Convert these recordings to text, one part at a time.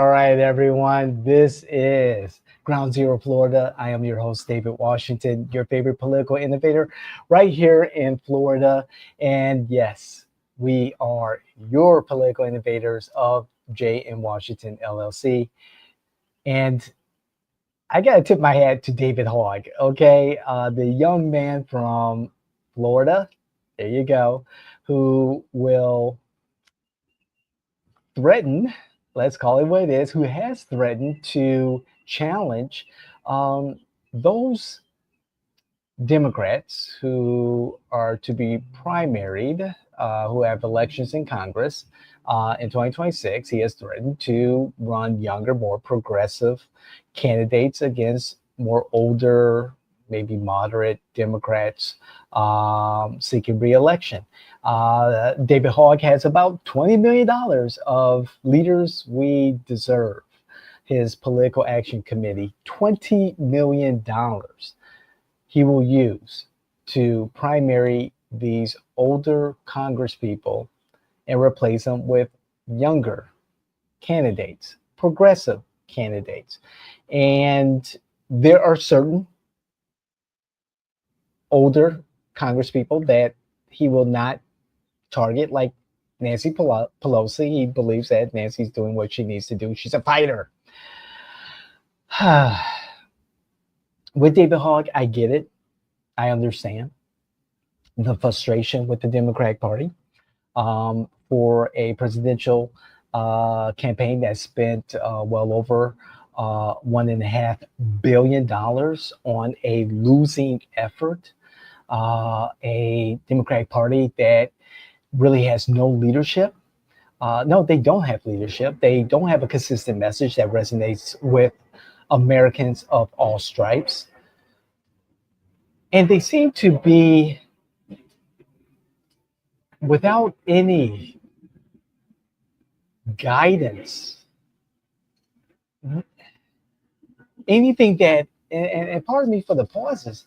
All right, everyone. This is Ground Zero Florida. I am your host, David Washington, your favorite political innovator right here in Florida. And yes, we are your political innovators of J in Washington LLC. And I got to tip my hat to David Hogg, okay? The young man from Florida, there you go, who will threatened, let's call it what it is, who has threatened to challenge um, those Democrats who are to be primaried, who have elections in Congress in 2026. He has threatened to run younger, more progressive candidates against more older, maybe moderate Democrats seeking reelection. David Hogg has about $20 million of Leaders We Deserve, his political action committee, $20 million he will use to primary these older Congress people and replace them with younger candidates, progressive candidates. And there are certain older Congress people that he will not target, like Nancy Pelosi. He believes that Nancy's doing what she needs to do. She's a fighter. With David Hogg, I get it. I understand the frustration with the Democratic Party for a presidential campaign that spent well over $1.5 billion on a losing effort, a Democratic Party that really has no leadership. No, they don't have leadership. They don't have a consistent message that resonates with Americans of all stripes. And they seem to be without any guidance, anything that, and pardon me for the pauses,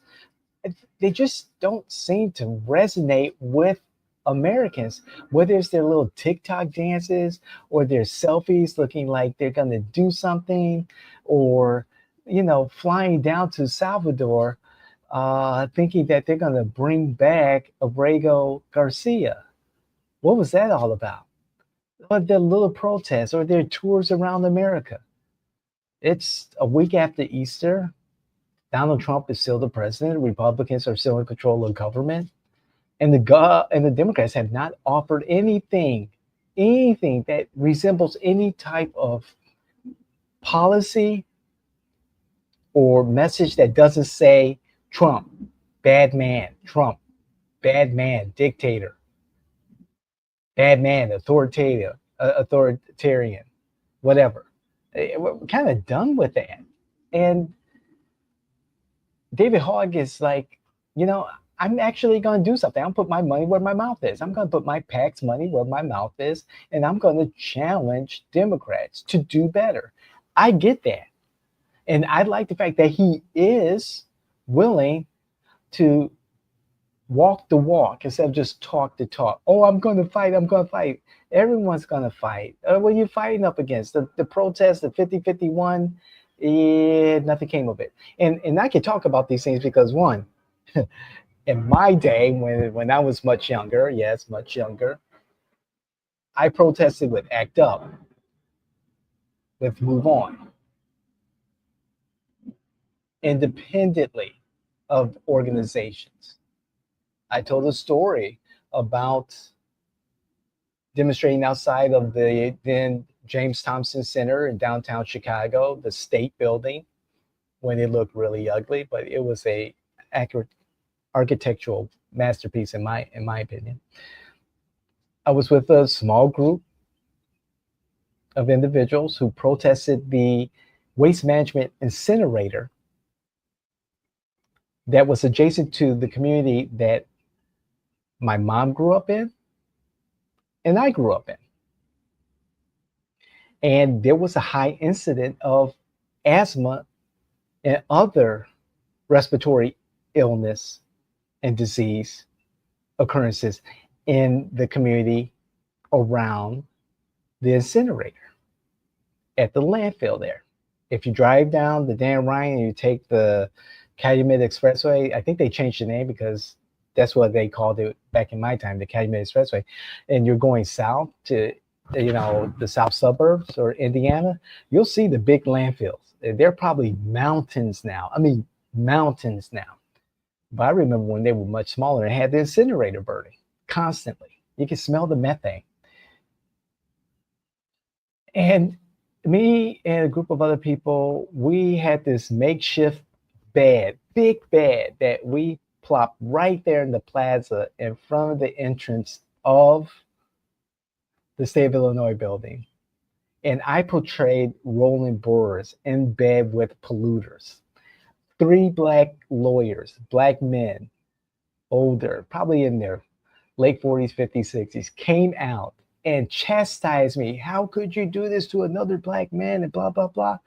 they just don't seem to resonate with Americans, whether it's their little TikTok dances or their selfies looking like they're going to do something, or, flying down to Salvador thinking that they're going to bring back Abrego Garcia. What was that all about? Or their little protests or their tours around America. It's a week after Easter. Donald Trump is still the president. Republicans are still in control of government, and the Democrats have not offered anything that resembles any type of policy or message that doesn't say Trump, bad man, Trump, bad man, dictator, bad man, authoritarian, whatever. We're kind of done with that. And David Hogg is like, you know, I'm actually going to do something. I'm put my money where my mouth is. I'm going to put my PAC's money where my mouth is, and I'm going to challenge Democrats to do better. I get that. And I like the fact that he is willing to walk the walk instead of just talk the talk. Oh, I'm going to fight. I'm going to fight. Everyone's going to fight. What are you fighting up against? The protest, the 50-51, nothing came of it. And I can talk about these things because, one, in my day, when I was much younger, yes, much younger, I protested with ACT UP, with Move On, independently of organizations. I told a story about demonstrating outside of the then James Thompson Center in downtown Chicago, the State Building, when it looked really ugly, but it was a accurate architectural masterpiece in my opinion. I was with a small group of individuals who protested the waste management incinerator that was adjacent to the community that my mom grew up in and I grew up in. And there was a high incident of asthma and other respiratory illness and disease occurrences in the community around the incinerator. at the landfill there. If you drive down the Dan Ryan and you take the Calumet Expressway, I think they changed the name because that's what they called it back in my time, the Calumet Expressway, and you're going south to the south suburbs or Indiana, you'll see the big landfills. They're probably mountains now. I mean, mountains now. But I remember when they were much smaller and had the incinerator burning constantly. You can smell the methane. And me and a group of other people, we had this makeshift bed, big bed that we plopped right there in the plaza in front of the entrance of the State of Illinois building. And I portrayed Roland Brewers in bed with polluters. Three black lawyers, black men, older, probably in their late 40s, 50s, 60s, came out and chastised me. How could you do this to another black man and blah, blah, blah.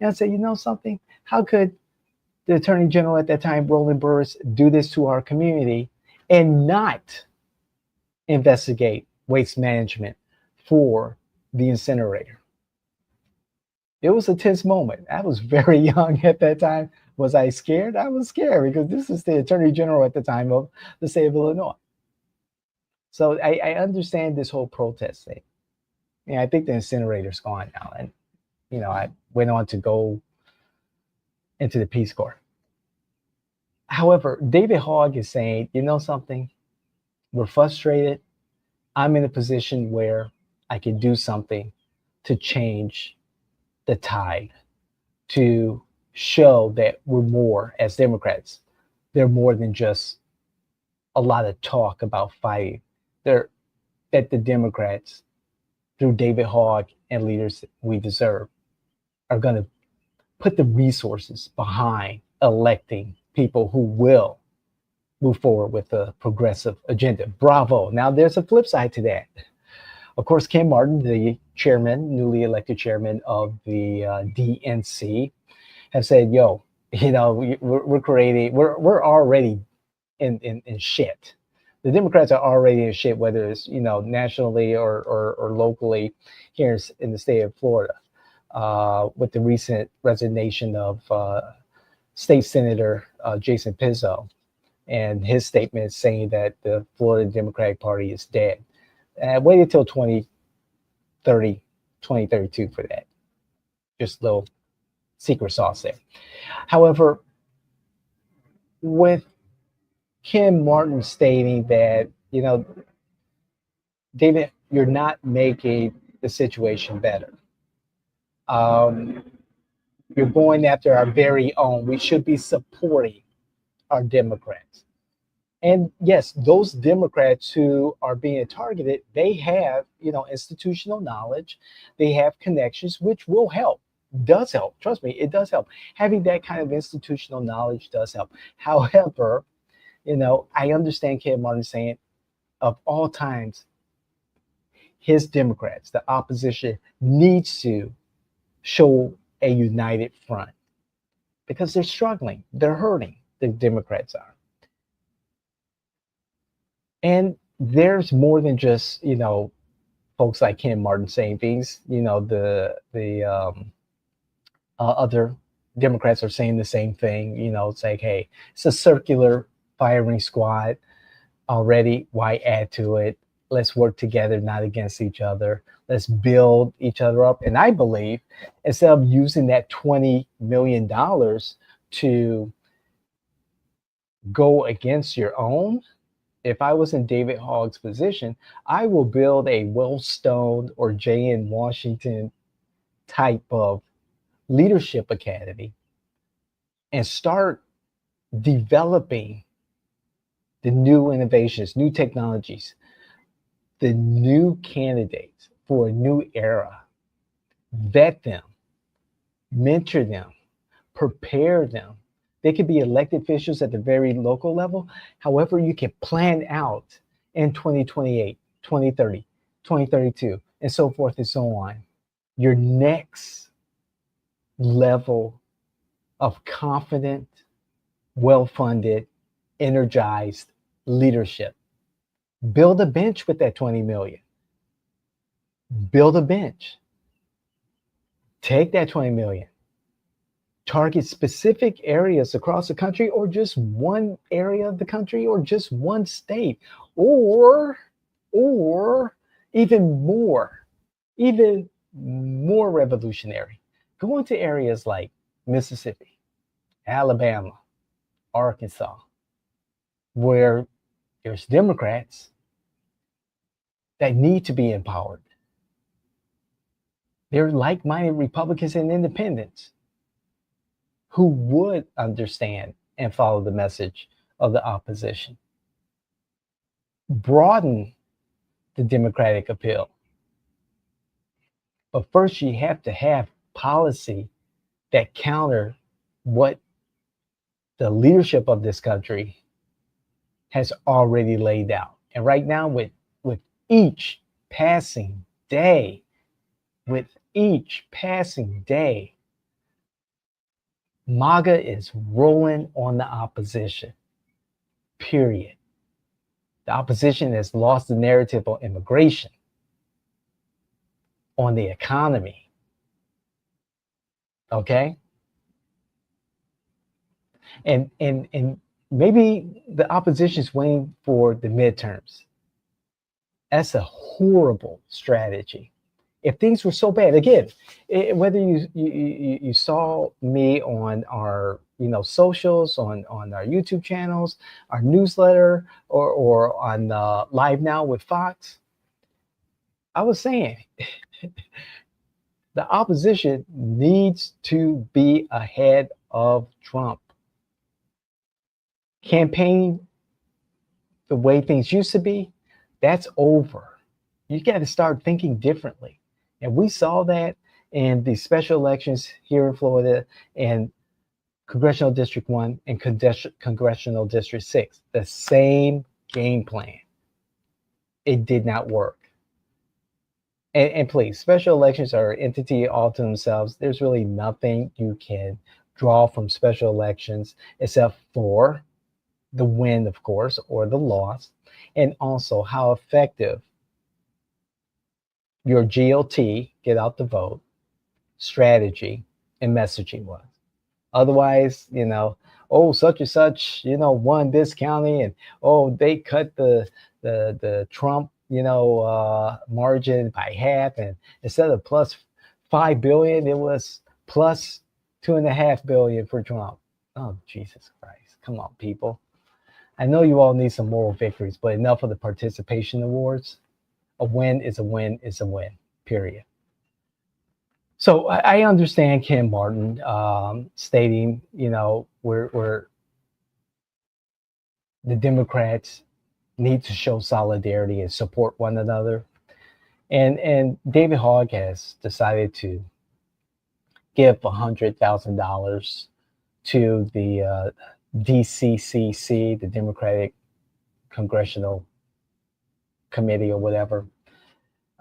And I said, you know something? How could the Attorney General at that time, Roland Burris, do this to our community and not investigate waste management for the incinerator? It was a tense moment. I was very young at that time. Was I scared? I was scared because this is the Attorney General at the time of the state of Illinois. So I understand this whole protest thing. Yeah, I think the incinerator's gone now. And, I went on to go into the Peace Corps. However, David Hogg is saying, you know something? We're frustrated. I'm in a position where I can do something to change the tide, to show that we're more, as Democrats, they're more than just a lot of talk about fighting. They're that the Democrats, through David Hogg and leaders we deserve, are going to put the resources behind electing people who will move forward with a progressive agenda. Bravo. Now, there's a flip side to that. Of course, Ken Martin, the chairman, newly elected chairman of the DNC, have said, yo, we're already in shit. The Democrats are already in shit, whether it's, nationally or locally here in the state of Florida, with the recent resignation of State Senator Jason Pizzo and his statement saying that the Florida Democratic Party is dead. Wait until 2030, 2032 for that. Just a little secret sauce there. However, with Kim Martin stating that, David, you're not making the situation better. You're going after our very own. We should be supporting our Democrats. And yes, those Democrats who are being targeted, they have, institutional knowledge, they have connections, which will help, does help. Trust me, it does help. Having that kind of institutional knowledge does help. However, I understand Ken Martin saying, of all times, his Democrats, the opposition, needs to show a united front because they're struggling, they're hurting, the Democrats are. And there's more than just, folks like Ken Martin saying things. The other Democrats are saying the same thing. It's like, hey, it's a circular firing squad already. Why add to it? Let's work together, not against each other. Let's build each other up. And I believe instead of using that $20 million to go against your own, if I was in David Hogg's position, I will build a Wellstone or J.N. Washington type of leadership academy and start developing the new innovations, new technologies, the new candidates for a new era. Vet them, mentor them, prepare them. They could be elected officials at the very local level. However, you can plan out in 2028, 2030, 2032, and so forth and so on, your next level of confident, well-funded, energized leadership. Build a bench with that 20 million. Build a bench. Take that 20 million, target specific areas across the country, or just one area of the country, or just one state, or or even more, even more revolutionary. Go into areas like Mississippi, Alabama, Arkansas, where there's Democrats that need to be empowered. They're like-minded Republicans and independents who would understand and follow the message of the opposition. Broaden the Democratic appeal. But first, you have to have policy that counter what the leadership of this country has already laid out. And right now, with each passing day, with each passing day, MAGA is rolling on the opposition, period. The opposition has lost the narrative on immigration, on the economy. Okay? And maybe the opposition is waiting for the midterms. That's a horrible strategy. If things were so bad, again, whether you saw me on our socials, on our YouTube channels, our newsletter, or on Live Now with Fox, I was saying the opposition needs to be ahead of Trump. Campaigning the way things used to be, that's over. You got to start thinking differently. And we saw that in the special elections here in Florida and Congressional District 1 and Congressional District 6. The same game plan. It did not work. And please, special elections are an entity all to themselves. There's really nothing you can draw from special elections except for the win, of course, or the loss, and also how effective your GOT, get out the vote, strategy and messaging was. Otherwise, oh, such and such, won this county, and oh, they cut the Trump, margin by half, and instead of plus 5 billion, it was plus 2.5 billion for Trump. Oh, Jesus Christ. Come on, people. I know you all need some moral victories, but enough of the participation awards. A win is a win is a win, period. So I understand Ken Martin stating, we're the Democrats need to show solidarity and support one another. And David Hogg has decided to give $100,000 to the DCCC, the Democratic Congressional Committee or whatever.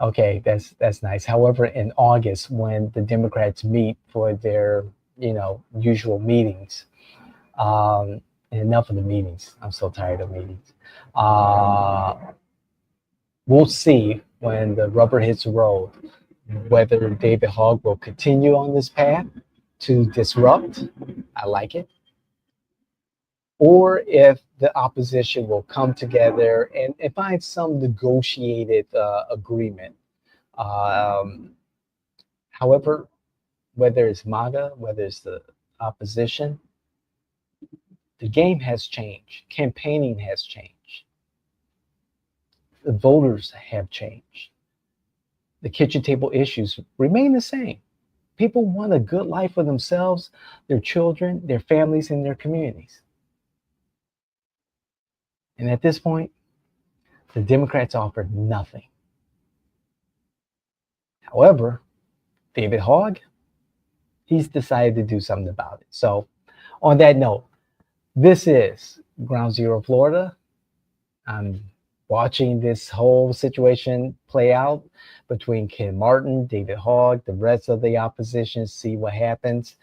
Okay, that's nice. However, in August, when the Democrats meet for their usual meetings, enough of the meetings. I'm so tired of meetings. We'll see when the rubber hits the road whether David Hogg will continue on this path to disrupt. I like it. Or if the opposition will come together and find some negotiated agreement. However, whether it's MAGA, whether it's the opposition, the game has changed. Campaigning has changed. The voters have changed. The kitchen table issues remain the same. People want a good life for themselves, their children, their families, and their communities. And at this point, the Democrats offer nothing. However, David Hogg, he's decided to do something about it. So, on that note, this is Ground Zero Florida. I'm watching this whole situation play out between Ken Martin, David Hogg, the rest of the opposition, see what happens.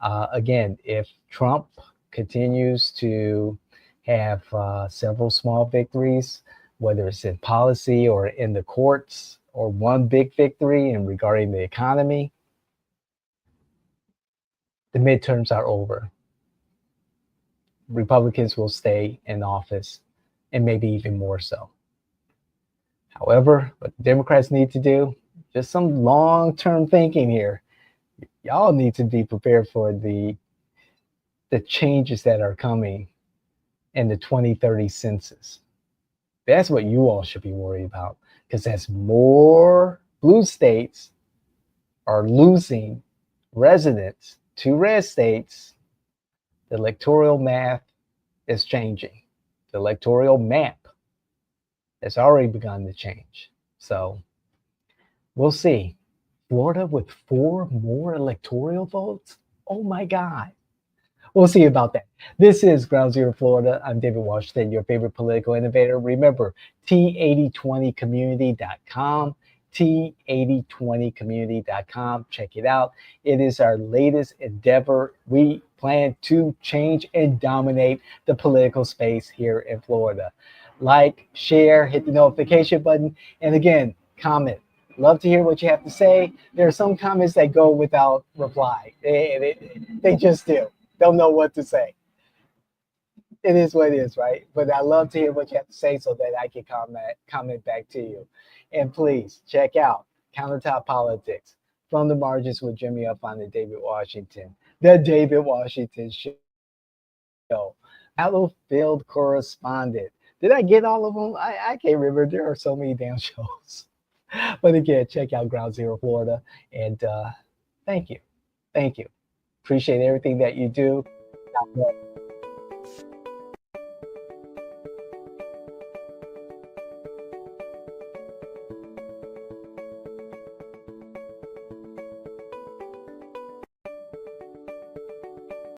Again, if Trump continues to have several small victories, whether it's in policy or in the courts, or one big victory in regarding the economy, The midterms are over. Republicans will stay in office, and maybe even more so. However, what the Democrats need to do, just some long term thinking here. Y'all need to be prepared for the changes that are coming in the 2030 census. That's what you all should be worried about, because as more blue states are losing residents to red states, the electoral math is changing. The electoral map has already begun to change. So we'll see. Florida with four more electoral votes? Oh my God. We'll see about that. This is Ground Zero Florida. I'm David Washington, your favorite political innovator. Remember, T8020community.com, T8020community.com. Check it out. It is our latest endeavor. We plan to change and dominate the political space here in Florida. Like, share, hit the notification button, and again, comment. Love to hear what you have to say. There are some comments that go without reply. They just do. Don't know what to say. It is what it is, right? But I love to hear what you have to say so that I can comment back to you. And please check out Countertop Politics from the margins with Jimmy up on the David Washington, the David Washington Show, battlefield correspondent. Did I get all of them? I can't remember. There are so many damn shows. But again, check out Ground Zero Florida. And thank you. Thank you. Appreciate everything that you do.